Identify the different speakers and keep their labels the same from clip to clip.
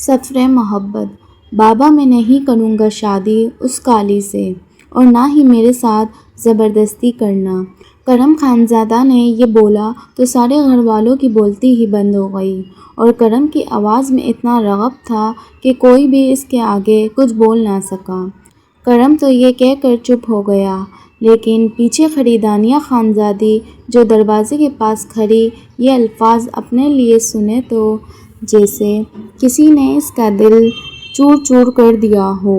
Speaker 1: سفر محبت۔ بابا میں نہیں کروں گا شادی اس کالی سے، اور نہ ہی میرے ساتھ زبردستی کرنا۔ کرم خانزادہ نے یہ بولا تو سارے گھر والوں کی بولتی ہی بند ہو گئی، اور کرم کی آواز میں اتنا رعب تھا کہ کوئی بھی اس کے آگے کچھ بول نہ سکا۔ کرم تو یہ کہہ کر چپ ہو گیا، لیکن پیچھے کھڑی دانیہ خانزادی جو دروازے کے پاس کھڑی یہ الفاظ اپنے لیے سنے تو جیسے کسی نے اس کا دل چور چور کر دیا ہو۔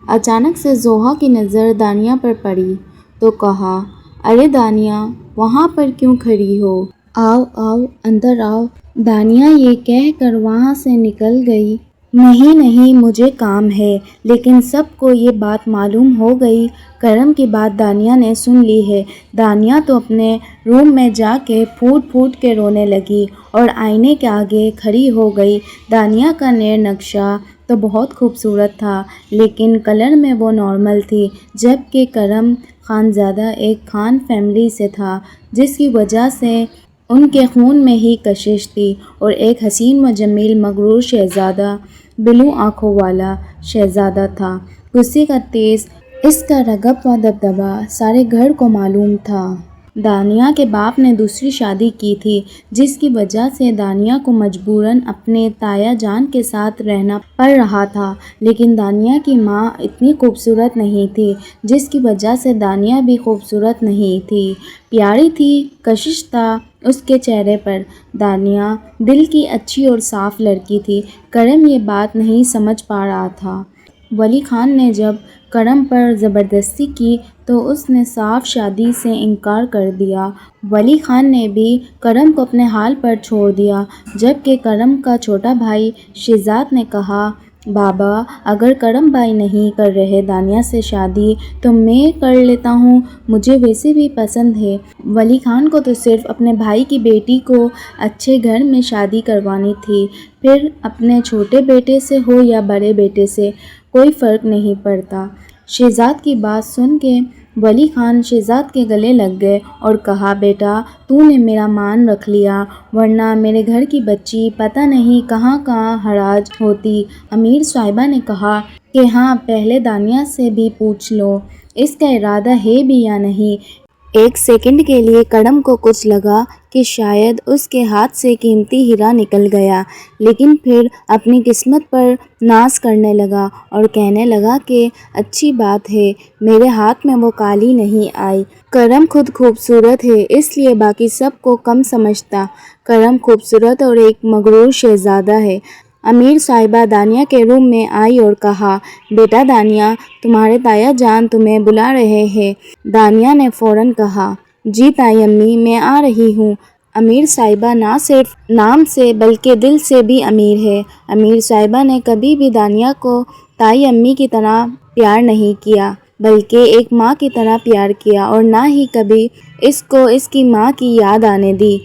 Speaker 1: اچانک سے زوہا کی نظر دانیہ پر پڑی تو کہا، ارے دانیہ، وہاں پر کیوں کھڑی ہو؟ آؤ آؤ، اندر آؤ۔ دانیہ یہ کہہ کر وہاں سے نکل گئی۔ نہیں نہیں، مجھے کام ہے۔ لیکن سب کو یہ بات معلوم ہو گئی، کرم کی بات دانیہ نے سن لی ہے۔ دانیہ تو اپنے روم میں جا کے پھوٹ پھوٹ کے رونے لگی اور آئینے کے آگے کھڑی ہو گئی۔ دانیہ کا نیر نقشہ تو بہت خوبصورت تھا، لیکن کلر میں وہ نارمل تھی، جبکہ کرم خانزادہ ایک خان فیملی سے تھا، جس کی وجہ سے ان کے خون میں ہی کشش تھی، اور ایک حسین و جمیل مغرور شہزادہ، بلو آنکھوں والا شہزادہ تھا۔ غصے کا تیز اس کا رغب و دبدبا سارے گھر کو معلوم تھا۔ دانیہ کے باپ نے دوسری شادی کی تھی، جس کی وجہ سے دانیہ کو مجبوراً اپنے تایا جان کے ساتھ رہنا پڑ رہا تھا، لیکن دانیہ کی ماں اتنی خوبصورت نہیں تھی، جس کی وجہ سے دانیہ بھی خوبصورت نہیں تھی۔ پیاری تھی، کشش تھا اس کے چہرے پر۔ دانیہ دل کی اچھی اور صاف لڑکی تھی۔ کرم یہ بات نہیں سمجھ پا رہا تھا۔ ولی خان نے جب کرم پر زبردستی کی تو اس نے صاف شادی سے انکار کر دیا۔ ولی خان نے بھی کرم کو اپنے حال پر چھوڑ دیا، جبکہ کرم کا چھوٹا بھائی شہزاد نے کہا، بابا، اگر کرم بھائی نہیں کر رہے دانیہ سے شادی تو میں کر لیتا ہوں، مجھے ویسے بھی پسند ہے۔ ولی خان کو تو صرف اپنے بھائی کی بیٹی کو اچھے گھر میں شادی کروانی تھی، پھر اپنے چھوٹے بیٹے سے ہو یا بڑے بیٹے سے، کوئی فرق نہیں پڑتا۔ شہزاد کی بات سن کے ولی خان شہزاد کے گلے لگ گئے اور کہا، بیٹا، تو نے میرا مان رکھ لیا، ورنہ میرے گھر کی بچی پتہ نہیں کہاں کہاں ہراج ہوتی۔ امیر صاحبہ نے کہا کہ ہاں، پہلے دانیہ سے بھی پوچھ لو، اس کا ارادہ ہے بھی یا نہیں۔ ایک سیکنڈ کے لیے کرم کو کچھ لگا کہ شاید اس کے ہاتھ سے قیمتی ہیرا نکل گیا، لیکن پھر اپنی قسمت پر ناز کرنے لگا اور کہنے لگا کہ اچھی بات ہے، میرے ہاتھ میں وہ کالی نہیں آئی۔ کرم خود خوبصورت ہے، اس لیے باقی سب کو کم سمجھتا۔ کرم خوبصورت اور ایک مغرور شہزادہ ہے۔ امیر صاحبہ دانیہ کے روم میں آئی اور کہا، بیٹا دانیہ، تمہارے تایا جان تمہیں بلا رہے ہیں۔ دانیہ نے فوراً کہا، جی تائی امی، میں آ رہی ہوں۔ امیر صاحبہ نہ صرف نام سے بلکہ دل سے بھی امیر ہے۔ امیر صاحبہ نے کبھی بھی دانیہ کو تائی امی کی طرح پیار نہیں کیا، بلکہ ایک ماں کی طرح پیار کیا، اور نہ ہی کبھی اس کو اس کی ماں کی یاد آنے دی۔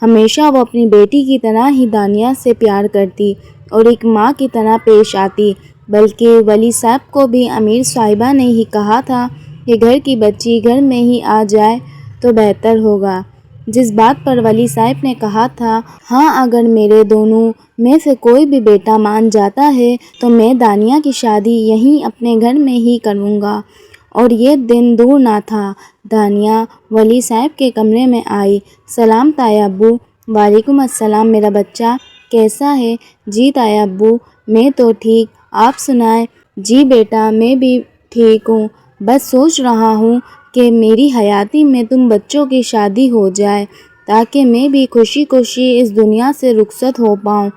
Speaker 1: ہمیشہ وہ اپنی بیٹی کی طرح ہی دانیہ سے پیار کرتی اور ایک ماں کی طرح پیش آتی، بلکہ ولی صاحب کو بھی امیر صاحبہ نے ہی کہا تھا کہ گھر کی بچی گھر میں ہی آ جائے تو بہتر ہوگا۔ جس بات پر ولی صاحب نے کہا تھا، ہاں، اگر میرے دونوں میں سے کوئی بھی بیٹا مان جاتا ہے تو میں دانیہ کی شادی یہیں اپنے گھر میں ہی کروں گا، اور یہ دن دور نہ تھا۔ دانیہ ولی صاحب کے کمرے میں آئی۔ سلام تایا ابو۔ وعلیکم السلام میرا بچہ، کیسا ہے؟ جی تایا ابو، میں تو ٹھیک، آپ سنائیں؟ جی بیٹا، میں بھی ٹھیک ہوں، بس سوچ رہا ہوں کہ میری حیاتی میں تم بچوں کی شادی ہو جائے تاکہ میں بھی خوشی خوشی اس دنیا سے رخصت ہو پاؤں۔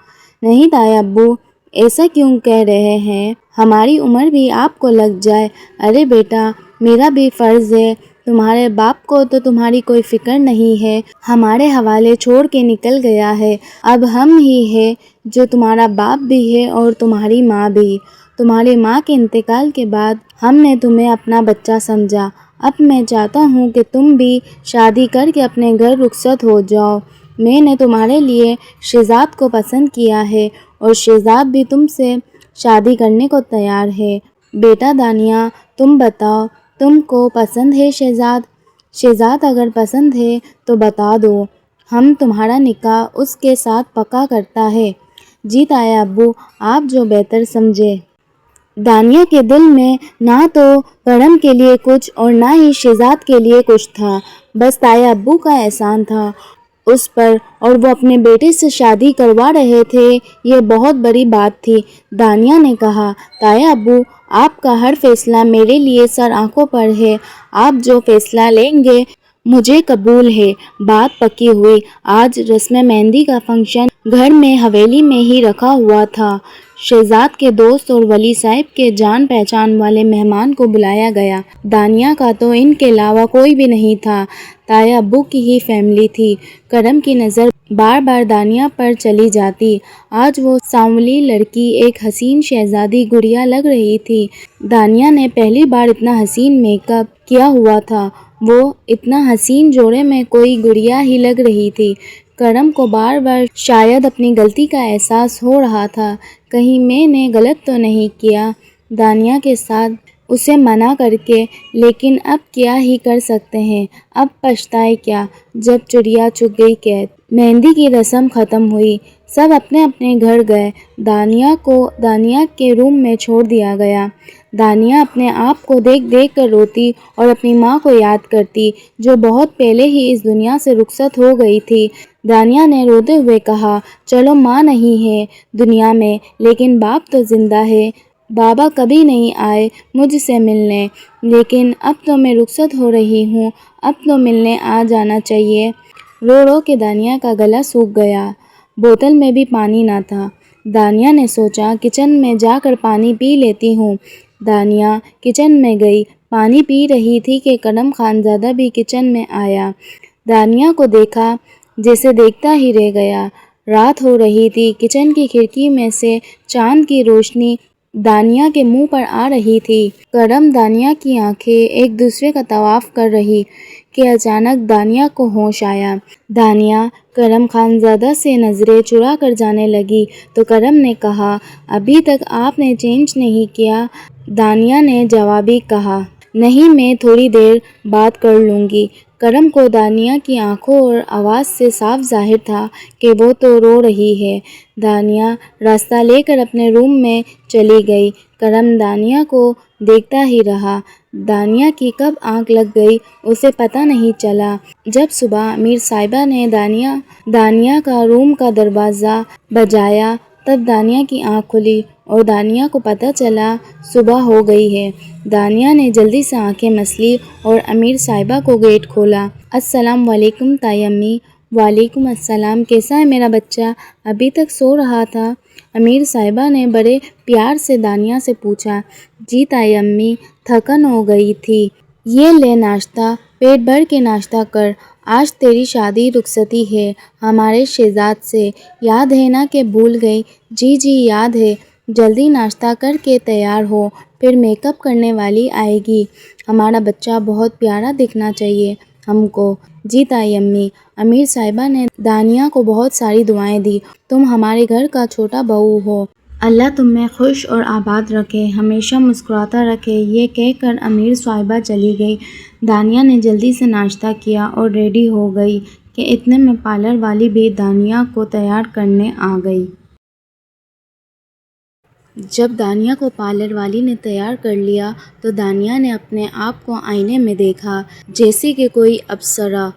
Speaker 1: نہیں تایا ابو، ایسا کیوں کہہ رہے ہیں؟ ہماری عمر بھی آپ کو لگ جائے۔ ارے بیٹا، میرا بھی فرض ہے، تمہارے باپ کو تو تمہاری کوئی فکر نہیں ہے، ہمارے حوالے چھوڑ کے نکل گیا ہے، اب ہم ہی ہیں جو تمہارا باپ بھی ہے اور تمہاری ماں بھی۔ تمہاری ماں کے انتقال کے بعد ہم نے تمہیں اپنا بچہ سمجھا، اب میں چاہتا ہوں کہ تم بھی شادی کر کے اپنے گھر رخصت ہو جاؤ۔ میں نے تمہارے لیے شہزاد کو پسند کیا ہے، اور شہزاد بھی تم سے شادی کرنے کو تیار ہے۔ بیٹا دانیہ، تم بتاؤ، تم کو پسند ہے شہزاد؟ شہزاد اگر پسند ہے تو بتا دو، ہم تمہارا نکاح اس کے ساتھ پکا کرتا ہے۔ جی تایا ابو، آپ جو بہتر سمجھے۔ دانیہ کے دل میں نہ تو کرم کے لیے کچھ اور نہ ہی شہزاد کے لیے کچھ تھا، بس تایا ابو کا احسان تھا اس پر، اور وہ اپنے بیٹے سے شادی کروا رہے تھے، یہ بہت بڑی بات تھی۔ دانیہ نے کہا، تایا ابو، آپ کا ہر فیصلہ میرے لیے سر آنکھوں پر ہے، آپ جو فیصلہ لیں گے مجھے قبول ہے۔ بات پکی ہوئی۔ آج رسم مہندی کا فنکشن گھر میں حویلی میں ہی رکھا ہوا تھا۔ شہزاد کے دوست اور ولی صاحب کے جان پہچان والے مہمان کو بلایا گیا۔ دانیہ کا تو ان کے علاوہ کوئی بھی نہیں تھا، تایا ابو کی ہی فیملی تھی۔ کرم کی نظر بار بار دانیہ پر چلی جاتی۔ آج وہ سانولی لڑکی ایک حسین شہزادی گڑیا لگ رہی تھی۔ دانیہ نے پہلی بار اتنا حسین میک اپ کیا ہوا تھا، وہ اتنا حسین جوڑے میں کوئی گڑیا ہی لگ رہی تھی۔ کرم کو بار بار شاید اپنی غلطی کا احساس ہو رہا تھا، کہیں میں نے غلط تو نہیں کیا دانیہ کے ساتھ اسے منع کر کے، لیکن اب کیا ہی کر سکتے ہیں، اب پچھتائے کیا جب چڑیا چگ گئی قید۔ مہندی کی رسم ختم ہوئی، سب اپنے اپنے گھر گئے، دانیہ کو دانیہ کے روم میں چھوڑ دیا گیا۔ دانیہ اپنے آپ کو دیکھ دیکھ کر روتی اور اپنی ماں کو یاد کرتی، جو بہت پہلے ہی اس دنیا سے رخصت ہو گئی تھی۔ دانیہ نے روتے ہوئے کہا، چلو ماں نہیں ہے دنیا میں، لیکن باپ تو زندہ ہے۔ بابا کبھی نہیں آئے مجھ سے ملنے، لیکن اب تو میں رخصت ہو رہی ہوں، اب تو ملنے آ جانا چاہیے۔ رو رو کے دانیہ کا گلا سوکھ گیا، بوتل میں بھی پانی نہ تھا۔ دانیہ نے سوچا کچن میں جا کر پانی پی لیتی ہوں۔ دانیہ کچن میں گئی، پانی پی رہی تھی کہ کرم خانزادہ بھی کچن میں آیا۔ دانیہ کو دیکھا جیسے دیکھتا ہی رہ گیا۔ رات ہو رہی تھی، کچن کی کھڑکی میں سے چاند کی روشنی دانیہ کے منہ پر آ رہی تھی۔ کرم دانیہ کی آنکھیں ایک دوسرے کا طواف کر رہی کہ اچانک دانیہ کو ہوش آیا۔ دانیہ کرم خانزادہ سے نظریں چرا کر جانے لگی تو کرم نے کہا، ابھی تک آپ نے چینج نہیں کیا؟ دانیہ نے جوابی کہا، نہیں، میں تھوڑی دیر بعد کر لوں گی۔ کرم کو دانیہ کی آنکھوں اور آواز سے صاف ظاہر تھا کہ وہ تو رو رہی ہے۔ دانیہ راستہ لے کر اپنے روم میں چلی گئی۔ کرم دانیہ کو دیکھتا ہی رہا۔ دانیہ کی کب آنکھ لگ گئی اسے پتہ نہیں چلا۔ جب صبح امیر صاحبہ نے دانیہ کا روم کا دروازہ بجایا، تب دانیہ کی آنکھ کھلی اور دانیہ کو پتہ چلا صبح ہو گئی ہے۔ دانیہ نے جلدی سے آنکھیں مسلی اور امیر صاحبہ کو گیٹ کھولا۔ السلام علیکم تائی امی۔ وعلیکم السلام، کیسا ہے میرا بچہ؟ ابھی تک سو رہا تھا؟ امیر صاحبہ نے بڑے پیار سے دانیہ سے پوچھا۔ جی تائی امی، تھکن ہو گئی تھی۔ یہ لے ناشتہ، پیٹ بھر کے ناشتہ کر، آج تیری شادی رخصتی ہے ہمارے شہزاد سے، یاد ہے نا کہ بھول گئی؟ جی جی یاد ہے، جلدی ناشتہ کر کے تیار ہو، پھر میک اپ کرنے والی آئے گی، ہمارا بچہ بہت پیارا دکھنا چاہیے ہم کو۔ جی تائی امی۔ امیر صاحبہ نے دانیہ کو بہت ساری دعائیں دی۔ تم ہمارے گھر کا چھوٹا بہو ہو، اللہ تمہیں خوش اور آباد رکھے، ہمیشہ مسکراتا رکھے، یہ کہہ کر امیر صاحبہ چلی گئی۔ دانیہ نے جلدی سے ناشتہ کیا اور ریڈی ہو گئی کہ اتنے میں پارلر والی بھی دانیہ کو تیار کرنے آ گئی۔ جب دانیہ کو پارلر والی نے تیار کر لیا تو دانیہ نے اپنے آپ کو آئینے میں دیکھا جیسے کہ کوئی اپسرا۔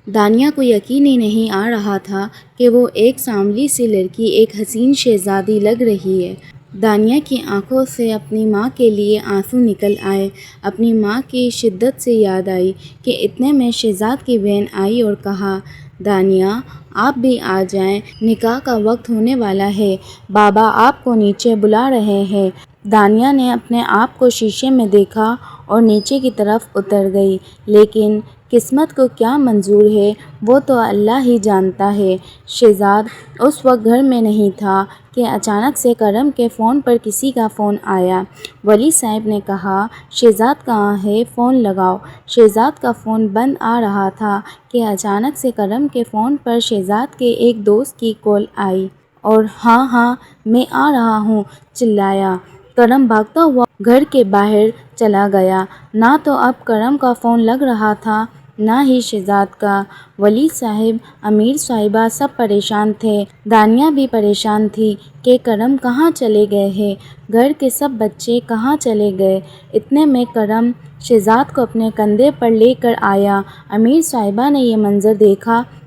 Speaker 1: دانیہ کو یقین ہی نہیں آ رہا تھا کہ وہ ایک سانولی سی لڑکی ایک حسین شہزادی لگ رہی ہے۔ دانیہ کی آنکھوں سے اپنی ماں کے لیے آنسو نکل آئے۔ اپنی ماں کی شدت سے یاد آئی کہ اتنے میں شہزاد کی بہن آئی اور کہا، دانیہ آپ بھی آ جائیں، نکاح کا وقت ہونے والا ہے، بابا آپ کو نیچے بلا رہے ہیں۔ دانیہ نے اپنے آپ کو شیشے میں دیکھا اور نیچے کی طرف اتر گئی، لیکن قسمت کو کیا منظور ہے وہ تو اللہ ہی جانتا ہے۔ شہزاد اس وقت گھر میں نہیں تھا کہ اچانک سے کرم کے فون پر کسی کا فون آیا۔ ولی صاحب نے کہا، شہزاد کہاں ہے، فون لگاؤ۔ شہزاد کا فون بند آ رہا تھا کہ اچانک سے کرم کے فون پر شہزاد کے ایک دوست کی کال آئی اور ہاں ہاں میں آ رہا ہوں چلایا۔ کرم بھاگتا ہوا گھر کے باہر چلا گیا۔ نہ تو اب کرم کا فون لگ رہا تھا نہ ہی شہزاد کا۔ ولی صاحب، امیر صاحبہ سب پریشان تھے۔ دانیہ بھی پریشان تھی کہ کرم کہاں چلے گئے ہیں، گھر کے سب بچے کہاں چلے گئے۔ اتنے میں کرم شہزاد کو اپنے کندھے پر لے کر آیا۔ امیر صاحبہ نے یہ منظر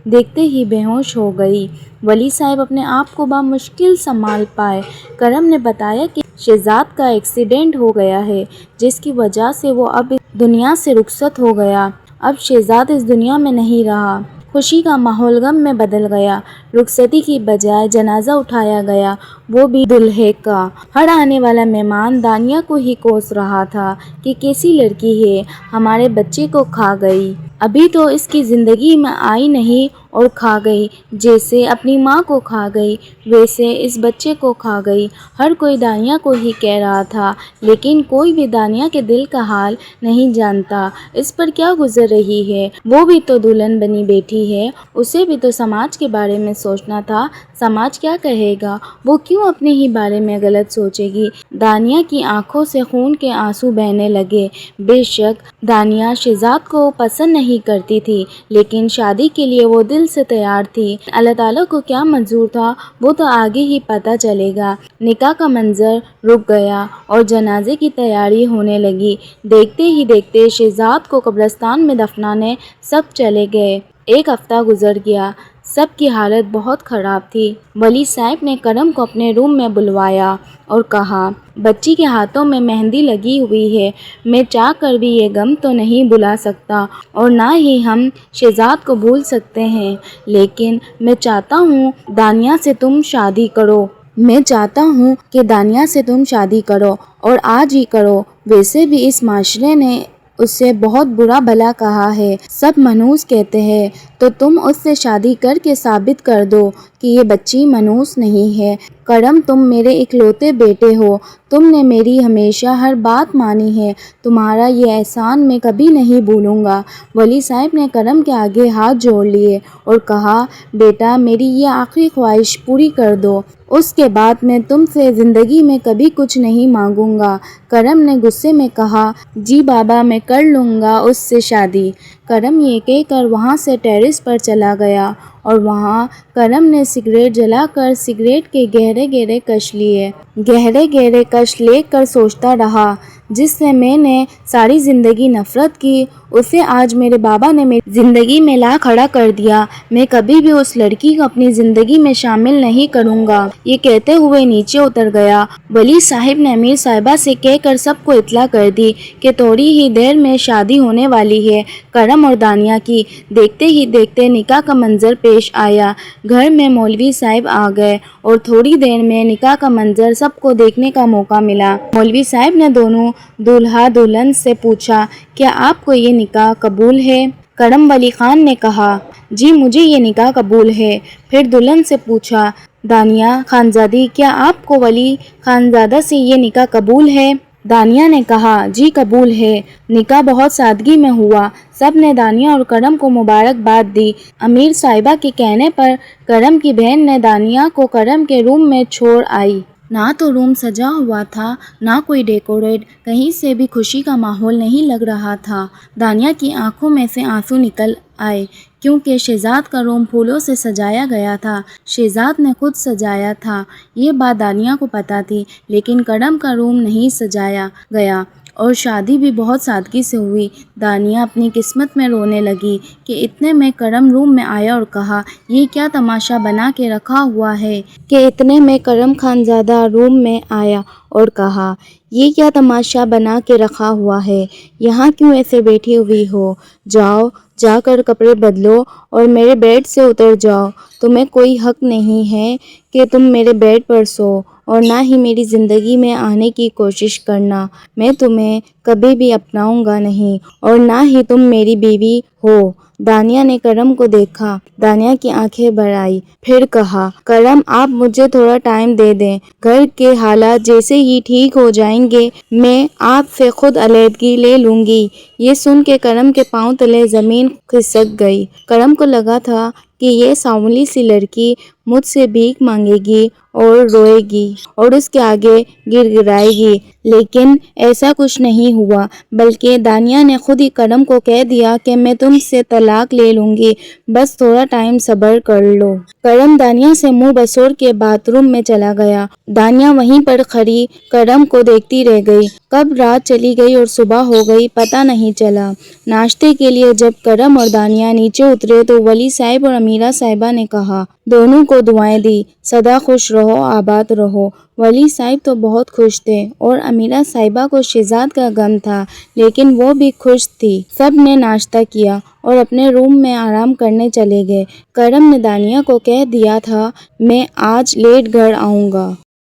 Speaker 1: دیکھتے ہی بے ہوش ہو گئی۔ ولی صاحب اپنے آپ کو بمشکل سنبھال پائے۔ کرم نے بتایا کہ شہزاد کا ایکسیڈنٹ ہو گیا ہے، جس کی وجہ سے وہ اب اس دنیا سے رخصت ہو گیا۔ اب شہزاد اس دنیا میں نہیں رہا۔ خوشی کا ماحول غم میں بدل گیا۔ رخصتی کی بجائے جنازہ اٹھایا گیا، وہ بھی دولہے کا۔ ہر آنے والا مہمان دانیہ کو ہی کوس رہا تھا کہ کیسی لڑکی ہے، ہمارے بچے کو کھا گئی۔ ابھی تو اس کی زندگی میں آئی نہیں اور کھا گئی۔ جیسے اپنی ماں کو کھا گئی، ویسے اس بچے کو کھا گئی۔ ہر کوئی دانیہ کو ہی کہہ رہا تھا، لیکن کوئی بھی دانیہ کے دل کا حال نہیں جانتا۔ اس پر کیا گزر رہی ہے، وہ بھی تو دلہن بنی بیٹھی ہے، اسے بھی تو سماج کے بارے میں سوچنا تھا۔ سماج کیا کہے گا، وہ کیوں اپنے ہی بارے میں غلط سوچے گی۔ دانیہ کی آنکھوں سے خون کے آنسو بہنے لگے۔ بے شک دانیہ شہزاد کو پسند نہیں کرتی تھی، لیکن شادی کے لیے وہ دل سے تیار تھی۔ اللہ تعالیٰ کو کیا منظور تھا، وہ تو آگے ہی پتہ چلے گا۔ نکاح کا منظر رک گیا اور جنازے کی تیاری ہونے لگی۔ دیکھتے ہی دیکھتے شہزاد کو قبرستان میں دفنانے سب چلے گئے۔ ایک ہفتہ گزر گیا، سب کی حالت بہت خراب تھی۔ ولی صاحب نے کرم کو اپنے روم میں بلوایا اور کہا، بچی کے ہاتھوں میں مہندی لگی ہوئی ہے، میں چاہ کر بھی یہ غم تو نہیں بھلا سکتا اور نہ ہی ہم شہزاد کو بھول سکتے ہیں، لیکن میں چاہتا ہوں دانیہ سے تم شادی کرو۔ میں چاہتا ہوں کہ دانیہ سے تم شادی کرو اور آج ہی کرو۔ ویسے بھی اس معاشرے نے اسے بہت برا بھلا کہا ہے، سب منحوس کہتے ہیں، تو تم اس سے شادی کر کے ثابت کر دو کہ یہ بچی منحوس نہیں ہے۔ کرم، تم میرے اکلوتے بیٹے ہو، تم نے میری ہمیشہ ہر بات مانی ہے، تمہارا یہ احسان میں کبھی نہیں بھولوں گا۔ ولی صاحب نے کرم کے آگے ہاتھ جوڑ لیے اور کہا، بیٹا میری یہ آخری خواہش پوری کر دو، اس کے بعد میں تم سے زندگی میں کبھی کچھ نہیں مانگوں گا۔ کرم نے غصے میں کہا، جی بابا، میں کر لوں گا اس سے شادی۔ کرم یہ کہہ کر وہاں سے ٹیرس پر چلا گیا اور وہاں کرم نے سگریٹ جلا کر سگریٹ کے گہرے گہرے کش لیے۔ گہرے گہرے کش لے کر سوچتا رہا، جس سے میں نے ساری زندگی نفرت کی، اسے آج میرے بابا نے میری زندگی میں لا کھڑا کر دیا۔ میں کبھی بھی اس لڑکی کو اپنی زندگی میں شامل نہیں کروں گا۔ یہ کہتے ہوئے نیچے اتر گیا۔ ولی صاحب نے امیر صاحبہ سے کہہ کر سب کو اطلاع کر دی کہ تھوڑی ہی دیر میں شادی ہونے والی ہے کرم اور دانیہ کی۔ دیکھتے ہی دیکھتے نکاح کا منظر پیش آیا۔ گھر میں مولوی صاحب آ گئے اور تھوڑی دیر میں نکاح کا منظر سب کو دیکھنے کا موقع ملا۔ مولوی صاحب نے دونوں دولہا دلہن سے پوچھا، کیا آپ کو یہ نکاح قبول ہے؟ کرم ولی خان نے کہا، جی مجھے یہ نکاح قبول ہے۔ پھر دلہن سے پوچھا، دانیہ خانزادی، کیا آپ کو ولی خانزادہ سے یہ نکاح قبول ہے؟ دانیہ نے کہا، جی قبول ہے۔ نکاح بہت سادگی میں ہوا۔ سب نے دانیہ اور کرم کو مبارکباد دی۔ امیر صاحبہ کے کہنے پر کرم کی بہن نے دانیہ کو کرم کے روم میں چھوڑ آئی۔ نہ تو روم سجا ہوا تھا، نہ کوئی ڈیکوریٹ، کہیں سے بھی خوشی کا ماحول نہیں لگ رہا تھا۔ دانیہ کی آنکھوں میں سے آنسو نکل آئے، کیونکہ شہزاد کا روم پھولوں سے سجایا گیا تھا۔ شہزاد نے خود سجایا تھا۔ یہ بات دانیہ کو پتہ تھی، لیکن کرم کا روم نہیں سجایا گیا اور شادی بھی بہت سادگی سے ہوئی۔ دانیہ اپنی قسمت میں رونے لگی کہ اتنے میں کرم روم میں آیا اور کہا، یہ کیا تماشا بنا کے رکھا ہوا ہے؟ کہ اتنے میں کرم خانزادہ روم میں آیا اور کہا، یہ کیا تماشا بنا کے رکھا ہوا ہے؟ یہاں کیوں ایسے بیٹھی ہوئی ہو؟ جاؤ، جا کر کپڑے بدلو اور میرے بیڈ سے اتر جاؤ۔ تمہیں کوئی حق نہیں ہے کہ تم میرے بیڈ پر سو اور نہ ہی میری زندگی میں آنے کی کوشش کرنا۔ میں تمہیں کبھی بھی اپناؤں گا نہیں اور نہ ہی تم میری بیوی ہو۔ دانیہ نے کرم کو دیکھا۔ دانیہ کی آنکھیں بھر آئی۔ پھر کہا، کرم آپ مجھے تھوڑا ٹائم دے دیں، گھر کے حالات جیسے ہی ٹھیک ہو جائیں گے میں آپ سے خود علیحدگی لے لوں گی۔ یہ سن کے کرم کے پاؤں تلے زمین کھسک گئی۔ کرم کو لگا تھا کہ یہ سانولی سی لڑکی مجھ سے بھیک مانگے گی اور روئے گی اور اس کے آگے گر گرائے گی، لیکن ایسا کچھ نہیں ہوا، بلکہ دانیہ نے خود ہی کرم کو کہہ دیا کہ میں تم سے طلاق لے لوں گی، بس تھوڑا ٹائم صبر کر لو۔ کرم دانیہ سے منہ بسور کے باتھ روم میں چلا گیا۔ دانیہ وہیں پر کھڑی کرم کو دیکھتی رہ گئی۔ کب رات چلی گئی اور صبح ہو گئی پتہ نہیں چلا۔ ناشتے کے لیے جب کرم اور دانیہ نیچے اترے تو ولی صاحب اور امیرہ صاحبہ نے کہا، دونوں کو دعائیں دی، سدا خوش رہو آباد رہو۔ ولی صاحب تو بہت خوش تھے اور امیرہ صاحبہ کو شہزاد کا غم تھا، لیکن وہ بھی خوش تھی۔ سب نے ناشتہ کیا اور اپنے روم میں آرام کرنے چلے گئے۔ کرم نے دانیہ کو کہہ دیا تھا میں آج لیٹ گھر آؤں گا۔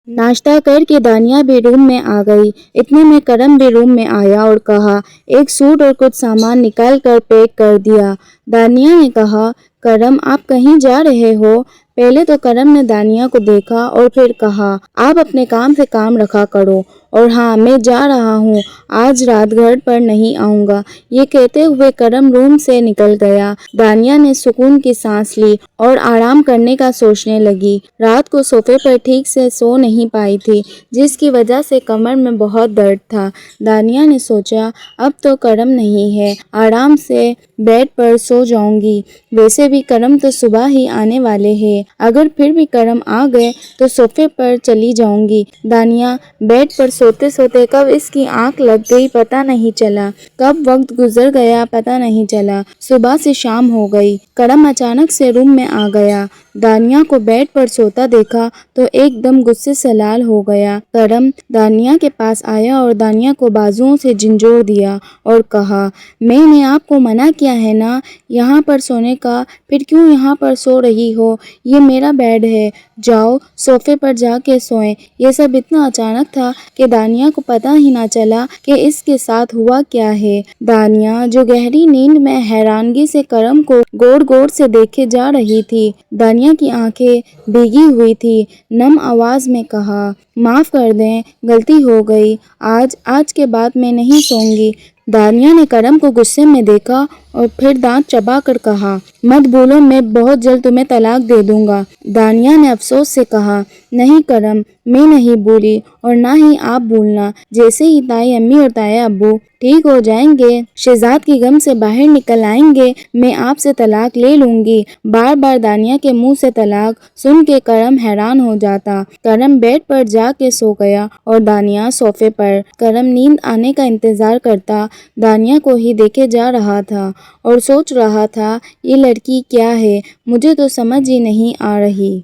Speaker 1: ناشتہ کر کے دانیہ بھی روم میں آ گئی۔ اتنے میں کرم بھی روم میں آیا اور کہا، ایک سوٹ اور کچھ سامان نکال کر پیک کر دیا۔ دانیہ نے کہا، کرم آپ کہیں جا رہے ہو؟ پہلے تو کرم نے دانیہ کو دیکھا اور پھر کہا، آپ اپنے کام سے کام رکھا کرو، اور ہاں میں جا رہا ہوں، آج رات گھر پر نہیں آؤں گا۔ یہ کہتے ہوئے کرم روم سے نکل گیا۔ دانیہ نے سکون کی سانس لی اور آرام کرنے کا سوچنے لگی۔ رات کو صوفے پر ٹھیک سے سو نہیں پائی تھی، جس کی وجہ سے کمر میں بہت درد تھا۔ دانیہ نے سوچا اب تو کرم نہیں ہے، آرام سے بیڈ پر سو جاؤں گی، ویسے بھی کرم تو صبح ہی آنے والے ہیں، اگر پھر بھی کرم آ گئے تو صوفے پر چلی جاؤں گی۔ دانیہ بیڈ پر سوتے سوتے کب اس کی آنکھ لگ گئی پتہ نہیں چلا، کب وقت گزر گیا پتہ نہیں چلا۔ صبح سے شام ہو گئی۔ کرم اچانک سے روم میں آ گیا۔ دانیہ کو بیڈ پر سوتا دیکھا تو ایک دم غصے سے لال ہو گیا۔ کرم دانیہ کے پاس آیا اور دانیہ کو بازوؤں سے جھنجھوڑ دیا اور کہا، میں نے آپ کو منع کیا ہے نا یہاں پر سونے کا، پھر کیوں یہاں پر سو رہی ہو؟ یہ میرا بیڈ ہے، جاؤ صوفے پر جا کے سوئیں۔ یہ سب اتنا اچانک تھا کہ دانیہ کو پتہ ہی نہ چلا کہ اس کے ساتھ ہوا کیا ہے۔ دانیہ جو گہری نیند میں حیرانگی سے کرم کو غور غور سے دیکھے جا رہی تھی، دانیہ کی آنکھیں بھیگی ہوئی تھی، نم آواز میں کہا، معاف کر دیں، غلطی ہو گئی، آج کے بعد میں نہیں سوؤں گی۔ دانیہ نے کرم کو غصے میں دیکھا اور پھر دانت چبا کر کہا، مت بھولو میں بہت جلد تمہیں طلاق دے دوں گا۔ دانیہ نے افسوس سے کہا، نہیں کرم، میں نہیں بھولی اور نہ ہی آپ بھولنا، جیسے ہی تائی امی اور تائی ابو ٹھیک ہو جائیں گے، شہزاد کی غم سے باہر نکل آئیں گے، میں آپ سے طلاق لے لوں گی۔ بار بار دانیہ کے منہ سے طلاق سن کے کرم حیران ہو جاتا۔ کرم بیڈ پر جا کے سو گیا اور دانیہ صوفے پر۔ کرم نیند آنے کا انتظار کرتا دانیہ کو ہی دیکھے جا رہا تھا اور سوچ رہا تھا، یہ لڑکی کیا ہے، مجھے تو سمجھ ہی نہیں آ رہی۔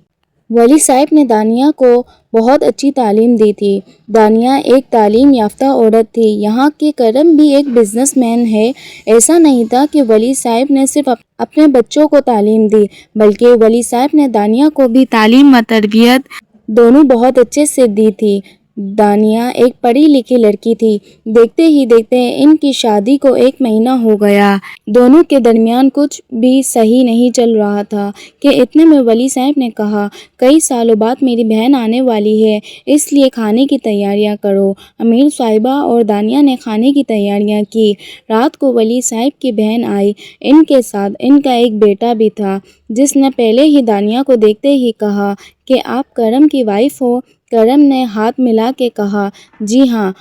Speaker 1: ولی صاحب نے دانیہ کو بہت اچھی تعلیم دی تھی۔ دانیہ ایک تعلیم یافتہ عورت تھی، یہاں کہ کرم بھی ایک بزنس مین ہے۔ ایسا نہیں تھا کہ ولی صاحب نے صرف اپنے بچوں کو تعلیم دی، بلکہ ولی صاحب نے دانیہ کو بھی تعلیم و تربیت دونوں بہت اچھے سے دی تھی۔ دانیہ ایک پڑھی لکھی لڑکی تھی۔ دیکھتے ہی دیکھتے ان کی شادی کو 1 مہینہ ہو گیا۔ دونوں کے درمیان کچھ بھی صحیح نہیں چل رہا تھا کہ اتنے میں ولی صاحب نے کہا، کئی سالوں بعد میری بہن آنے والی ہے، اس لیے کھانے کی تیاریاں کرو۔ امیر صاحبہ اور دانیہ نے کھانے کی تیاریاں کی۔ رات کو ولی صاحب کی بہن آئی، ان کے ساتھ ان کا ایک بیٹا بھی تھا، جس نے پہلے ہی دانیہ کو دیکھتے ہی کہا کہ آپ کرم کی وائف ہو؟ کرم نے ہاتھ ملا کے کہا، جی ہاں،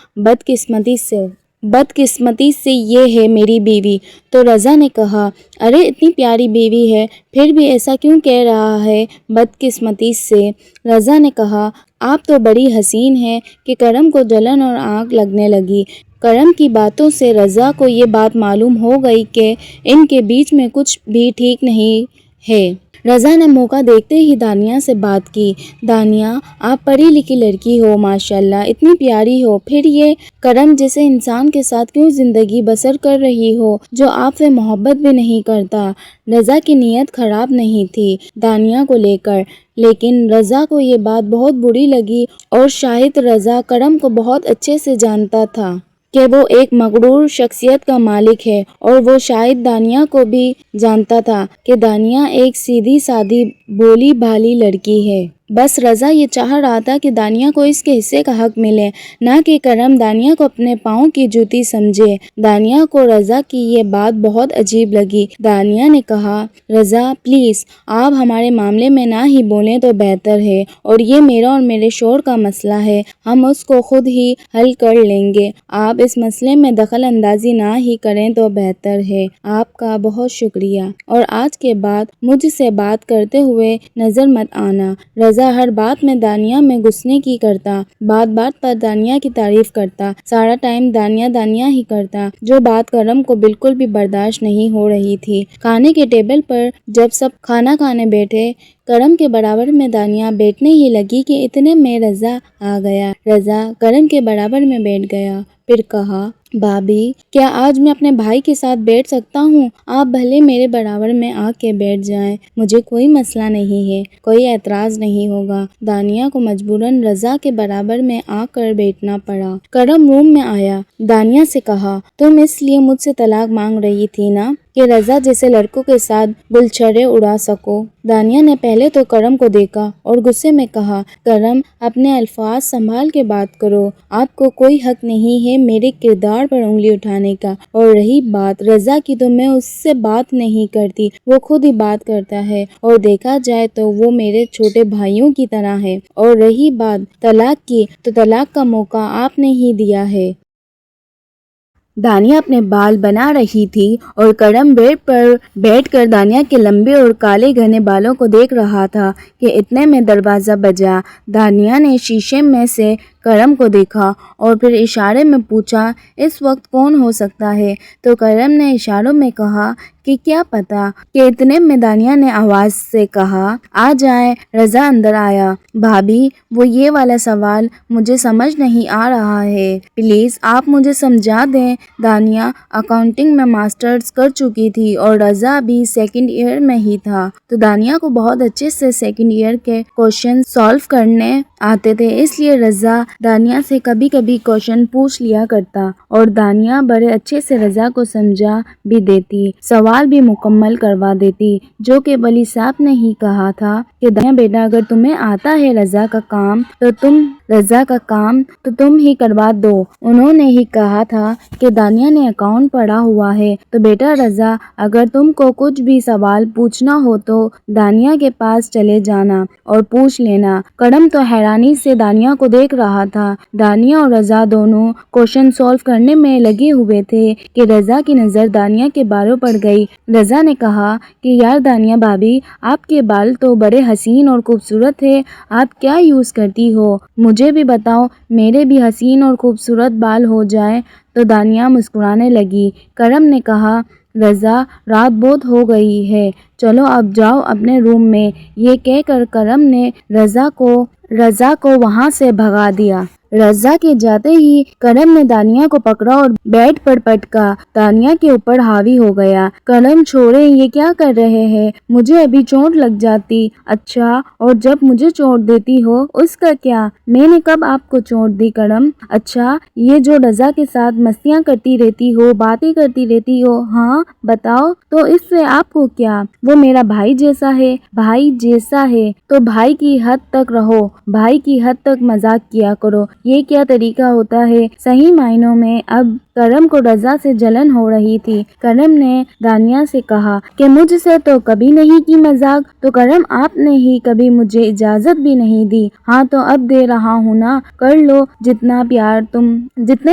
Speaker 1: بدقسمتی سے یہ ہے میری بیوی۔ تو رضا نے کہا، ارے اتنی پیاری بیوی ہے، پھر بھی ایسا کیوں کہہ رہا ہے بدقسمتی سے؟ رضا نے کہا، آپ تو بڑی حسین ہیں کہ کرم کو جلن اور آگ لگنے لگی۔ کرم کی باتوں سے رضا کو یہ بات معلوم ہو گئی کہ ان کے بیچ میں کچھ بھی ٹھیک نہیں ہے۔ رضا نے موقع دیکھتے ہی دانیہ سے بات کی، دانیہ آپ پڑھی لکھی لڑکی ہو، ماشاءاللہ اتنی پیاری ہو، پھر یہ کرم جیسے انسان کے ساتھ کیوں زندگی بسر کر رہی ہو جو آپ سے محبت بھی نہیں کرتا؟ رضا کی نیت خراب نہیں تھی دانیہ کو لے کر، لیکن رضا کو یہ بات بہت بری لگی، اور شاید رضا کرم کو بہت اچھے سے جانتا تھا کہ وہ ایک مغرور شخصیت کا مالک ہے، اور وہ شاید دانیہ کو بھی جانتا تھا کہ دانیہ ایک سیدھی سادی بھولی بھالی لڑکی ہے۔ بس رضا یہ چاہ رہا تھا کہ دانیہ کو اس کے حصے کا حق ملے، نہ کہ کرم دانیہ کو اپنے پاؤں کی جوتی سمجھے۔ دانیہ کو رضا کی یہ بات بہت عجیب لگی۔ دانیہ نے کہا، رضا پلیز آپ ہمارے معاملے میں نہ ہی بولیں تو بہتر ہے، اور یہ میرا اور میرے شوہر کا مسئلہ ہے، ہم اس کو خود ہی حل کر لیں گے، آپ اس مسئلے میں دخل اندازی نہ ہی کریں تو بہتر ہے۔ آپ کا بہت شکریہ، اور آج کے بعد مجھ سے بات کرتے ہوئے نظر مت آنا۔ رضا ہر بات میں دانیہ میں گھسنے کی کرتا، بات بات پر دانیہ کی تعریف کرتا، سارا ٹائم دانیہ دانیہ ہی کرتا، جو بات کرم کو بالکل بھی برداشت نہیں ہو رہی تھی۔ کھانے کے ٹیبل پر جب سب کھانا کھانے بیٹھے، کرم کے برابر میں دانیہ بیٹھنے ہی لگی کہ اتنے میں رضا آ گیا۔ رضا کرم کے برابر میں بیٹھ گیا، پھر کہا، بھابھی کیا آج میں اپنے بھائی کے ساتھ بیٹھ سکتا ہوں؟ آپ بھلے میرے برابر میں آ کے بیٹھ جائیں، مجھے کوئی مسئلہ نہیں ہے، کوئی اعتراض نہیں ہوگا۔ دانیہ کو مجبوراً رضا کے برابر میں آ کر بیٹھنا پڑا۔ کرم روم میں آیا، دانیہ سے کہا، تم اس لیے مجھ سے طلاق مانگ رہی تھی نا کہ رضا جیسے لڑکوں کے ساتھ گلچھرے اڑا سکو؟ دانیہ نے پہلے تو کرم کو دیکھا اور غصے میں کہا، کرم اپنے الفاظ سنبھال کے بات کرو، آپ کو کوئی حق نہیں ہے میرے کردار پر انگلی اٹھانے کا، اور رہی بات رضا کی تو میں اس سے بات نہیں کرتی، وہ خود ہی بات کرتا ہے، اور دیکھا جائے تو وہ میرے چھوٹے بھائیوں کی طرح ہے، اور رہی بات طلاق کی تو طلاق کا موقع آپ نے ہی دیا ہے۔ دانیہ اپنے بال بنا رہی تھی اور کرم بیڈ پر بیٹھ کر دانیہ کے لمبے اور کالے گھنے بالوں کو دیکھ رہا تھا کہ اتنے میں دروازہ بجا۔ دانیہ نے شیشے میں سے کرم کو دیکھا اور پھر اشارے میں پوچھا، اس وقت کون ہو سکتا ہے؟ تو کرم نے اشاروں میں کہا کہ کیا پتا، کہ اتنے میں دانیہ نے آواز سے کہا، آ جائیں۔ رضا اندر آیا، بھابھی وہ یہ والا سوال مجھے سمجھ نہیں آ رہا ہے، پلیز آپ مجھے سمجھا دیں۔ دانیہ اکاؤنٹنگ میں ماسٹرز کر چکی تھی اور رضا بھی سیکنڈ ایئر میں ہی تھا، تو دانیہ کو بہت اچھے سے سیکنڈ ایئر کے کوشچن سالو کرنے آتے تھے، اس لیے رضا دانیہ سے کبھی کبھی کوشچن پوچھ لیا کرتا اور دانیہ بڑے اچھے سے رضا کو سمجھا بھی دیتی، سوال بھی مکمل کروا دیتی، جو کہ ولی صاحب نے ہی کہا تھا کہ دانیہ بیٹا اگر تمہیں آتا ہے رضا کا کام تو تم ہی کروا دو۔ انہوں نے ہی کہا تھا کہ دانیہ نے اکاؤنٹ پڑھا ہوا ہے تو بیٹا رضا اگر تم کو کچھ بھی سوال پوچھنا ہو تو دانیہ کے پاس چلے جانا اور پوچھ لینا۔ کرم تو حیرانی سے دانیہ کو دیکھ رہا تھا۔ دانیہ اور رضا دونوں کوشچن سالو کرنے میں لگے ہوئے تھے کہ رضا کی نظر دانیہ کے بالوں پر گئی۔ رضا نے کہا کہ یار دانیہ بھابھی، آپ کے بال تو بڑے حسین اور خوبصورت ہے، آپ کیا یوز کرتی ہو؟ مجھے بھی بتاؤ، میرے بھی حسین اور خوبصورت بال ہو جائیں۔ تو دانیہ مسکرانے لگی۔ کرم نے کہا، رضا رات بہت ہو گئی ہے، چلو اب جاؤ اپنے روم میں۔ یہ کہہ کر کرم نے رضا کو وہاں سے بھگا دیا۔ رضا کے جاتے ہی کرم نے دانیہ کو پکڑا اور بیڈ پر پٹکا، دانیہ کے اوپر حاوی ہو گیا۔ کرم چھوڑیں، یہ کیا کر رہے ہیں؟ مجھے ابھی چوٹ لگ جاتی۔ اچھا، اور جب مجھے چوٹ دیتی ہو اس کا کیا؟ میں نے کب آپ کو چوٹ دی کرم؟ اچھا، یہ جو رضا کے ساتھ مستیاں کرتی رہتی ہو، باتیں کرتی رہتی ہو، ہاں بتاؤ تو اس سے آپ کو کیا؟ وہ میرا بھائی جیسا ہے، بھائی جیسا ہے تو بھائی کی حد تک رہو، بھائی کی حد تک مذاق کیا کرو، یہ کیا طریقہ ہوتا ہے؟ صحیح معنوں میں اب کرم کو رضا سے جلن ہو رہی تھی۔ کرم نے دانیہ سے کہا کہ مجھ سے تو کبھی نہیں کی مذاق، تو کرم آپ نے ہی کبھی مجھے اجازت بھی نہیں دی۔ ہاں تو اب دے رہا ہوں نا، کر لو، جتنے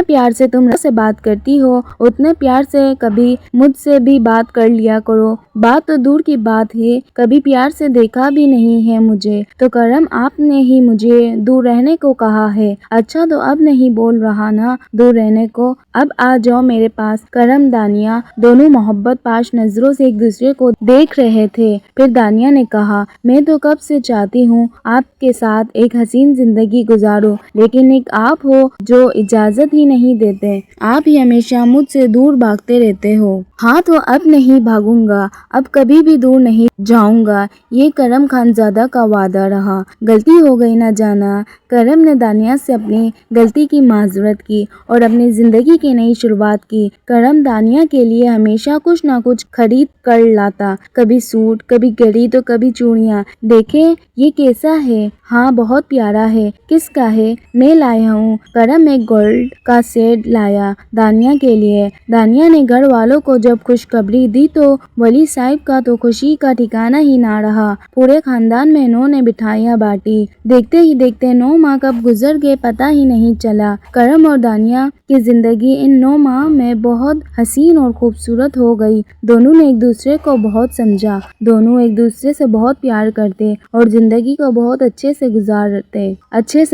Speaker 1: پیار سے تم رضا سے بات کرتی ہو اتنے پیار سے کبھی مجھ سے بھی بات کر لیا کرو۔ بات تو دور کی بات ہے، کبھی پیار سے دیکھا بھی نہیں ہے مجھے، تو کرم آپ نے ہی مجھے دور رہنے کو کہا ہے۔ اچھا تو اب نہیں بول رہا نا دور رہنے کو، اب آ جاؤ میرے پاس۔ کرم دانیہ دونوں محبت پاش نظروں سے ایک دوسرے کو دیکھ رہے تھے۔ پھر دانیہ نے کہا، میں تو کب سے چاہتی ہوں آپ کے ساتھ ایک حسین زندگی گزاروں، لیکن ایک آپ ہو جو اجازت ہی نہیں دیتے، آپ ہی ہمیشہ مجھ سے دور بھاگتے رہتے ہو۔ ہاں تو اب نہیں بھاگوں گا، اب کبھی بھی دور نہیں جاؤں گا، یہ کرم خانزادہ کا وعدہ رہا۔ غلطی ہو گئی نہ جانا۔ کرم نے دانیہ سے اپنی غلطی کی معذرت کی اور اپنی زندگی کی نئی نئی شروعات کی۔ کرم دانیہ کے لیے ہمیشہ کچھ نہ کچھ خرید کر لاتا، کبھی سوٹ، کبھی گھڑی تو کبھی چوڑیاں۔ دیکھیں یہ کیسا ہے؟ ہاں بہت پیارا ہے۔ کس کا ہے؟ میں لایا ہوں۔ کرم ایک گولڈ کا سیٹ لایا دانیہ کے لیے۔ دانیہ نے گھر والوں کو جب خوشخبری دی تو ولی صاحب کا تو خوشی کا ٹھکانہ ہی نہ رہا۔ پورے خاندان میں انہوں نے مٹھائیاں بانٹی۔ دیکھتے ہی دیکھتے 9 ماہ کب گزر گئے پتہ ہی نہیں چلا۔ کرم اور دانیہ کی زندگی ان 9 ماہ میں بہت حسین اور خوبصورت ہو گئی۔ دونوں نے ایک دوسرے کو بہت سمجھا، دونوں ایک دوسرے سے بہت پیار کرتے اور زندگی کو بہت اچھے سے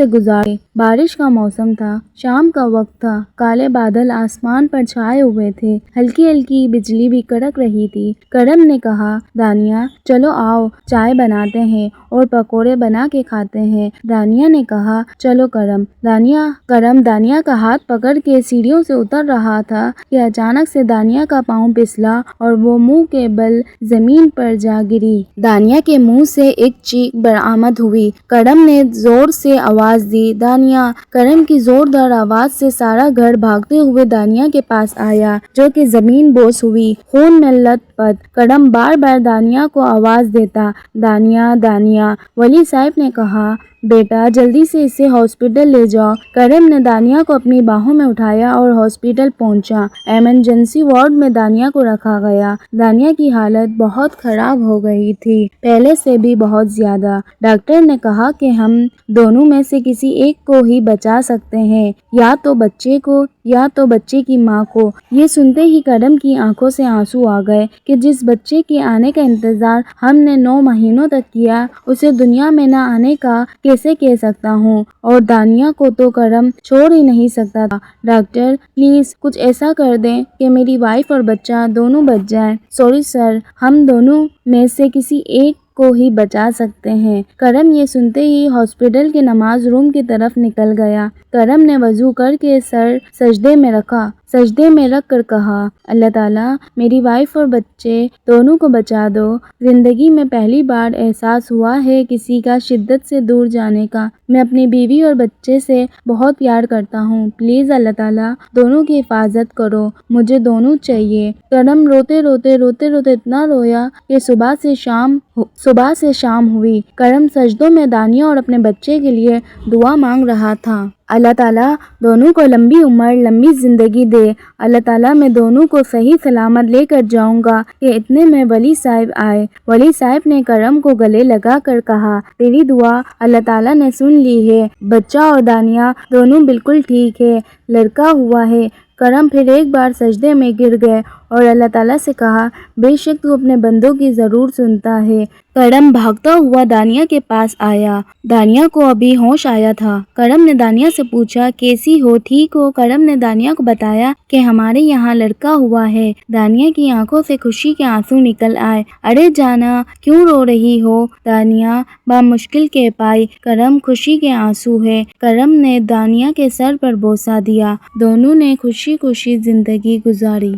Speaker 1: گزارے۔ بارش کا موسم تھا، شام کا وقت تھا، کالے بادل آسمان پر چھائے ہوئے تھے، ہلکی ہلکی بجلی بھی کڑک رہی تھی۔ کرم نے کہا دانیہ چلو آؤ چائے بناتے ہیں اور پکوڑے بنا کے کھاتے ہیں۔ دانیہ نے کہا چلو کرم دانیہ کا ہاتھ پکڑ کے سیڑھیوں سے اتر رہا تھا کہ اچانک سے دانیہ کا پاؤں پھسلا اور وہ منہ کے بل زمین پر جا گری۔ دانیہ کے منہ سے ایک چیخ برآمد ہوئی۔ کرم نے زور سے آواز دی دانیہ۔ کرم کی زوردار آواز سے سارا گھر بھاگتے ہوئے دانیہ کے پاس آیا جو کہ زمین بوس ہوئی، خون میں لت پت۔ کرم بار بار دانیہ کو آواز دیتا دانیہ دانیہ۔ ولی صاحب نے کہا بیٹا جلدی سے اسے ہاسپٹل لے جاؤ۔ کرم نے دانیہ کو اپنی باہوں میں اٹھایا اور ہاسپٹل پہنچا۔ ایمرجنسی وارڈ میں دانیہ کو رکھا گیا۔ دانیہ کی حالت بہت خراب ہو گئی تھی، پہلے سے بھی بہت زیادہ۔ ڈاکٹر نے کہا کہ ہم دونوں میں سے کسی ایک کو ہی بچا سکتے ہیں، یا تو بچے کو یا تو بچے کی ماں کو۔ یہ سنتے ہی کرم کی آنکھوں سے آنسو آ گئے کہ جس بچے کے آنے کا انتظار ہم نے 9 مہینوں تک کیا، اسے دنیا میں نہ آنے کا کیسے کہہ سکتا ہوں، اور دانیہ کو تو کرم چھوڑ ہی نہیں سکتا تھا۔ ڈاکٹر پلیز کچھ ایسا کر دیں کہ میری وائف اور بچہ دونوں بچ جائیں۔ سوری سر، ہم دونوں میں سے کسی ایک کو ہی بچا سکتے ہیں۔ کرم یہ سنتے ہی ہاسپٹل کے نماز روم کی طرف نکل گیا۔ کرم نے وضو کر کے سر سجدے میں رکھ کر کہا اللہ تعالیٰ میری وائف اور بچے دونوں کو بچا دو۔ زندگی میں پہلی بار احساس ہوا ہے کسی کا شدت سے دور جانے کا۔ میں اپنی بیوی اور بچے سے بہت پیار کرتا ہوں، پلیز اللہ تعالیٰ دونوں کی حفاظت کرو، مجھے دونوں چاہیے۔ کرم روتے روتے اتنا رویا کہ صبح سے شام ہوئی۔ کرم سجدوں میں دانیہ اور اپنے بچے کے لیے دعا مانگ رہا تھا۔ اللہ تعالیٰ دونوں کو لمبی عمر لمبی زندگی دے۔ اللہ تعالیٰ میں دونوں کو صحیح سلامت لے کر جاؤں گا کہ اتنے میں ولی صاحب آئے۔ ولی صاحب نے کرم کو گلے لگا کر کہا تیری دعا اللہ تعالیٰ نے سن لی ہے، بچہ اور دانیہ دونوں بالکل ٹھیک ہے، لڑکا ہوا ہے۔ کرم پھر ایک بار سجدے میں گر گئے اور اللہ تعالیٰ سے کہا بے شک تو اپنے بندوں کی ضرور سنتا ہے۔ کرم بھاگتا ہوا دانیہ کے پاس آیا۔ دانیہ کو ابھی ہوش آیا تھا۔ کرم نے دانیہ سے پوچھا کیسی ہو، ٹھیک ہو؟ کرم نے دانیہ کو بتایا کہ ہمارے یہاں لڑکا ہوا ہے۔ دانیہ کی آنکھوں سے خوشی کے آنسو نکل آئے۔ ارے جانا کیوں رو رہی ہو؟ دانیہ بامشکل کہہ پائی۔ کرم خوشی کے آنسو ہے۔ کرم نے دانیہ کے سر پر بوسہ دیا۔ دونوں نے خوشی خوشی زندگی گزاری۔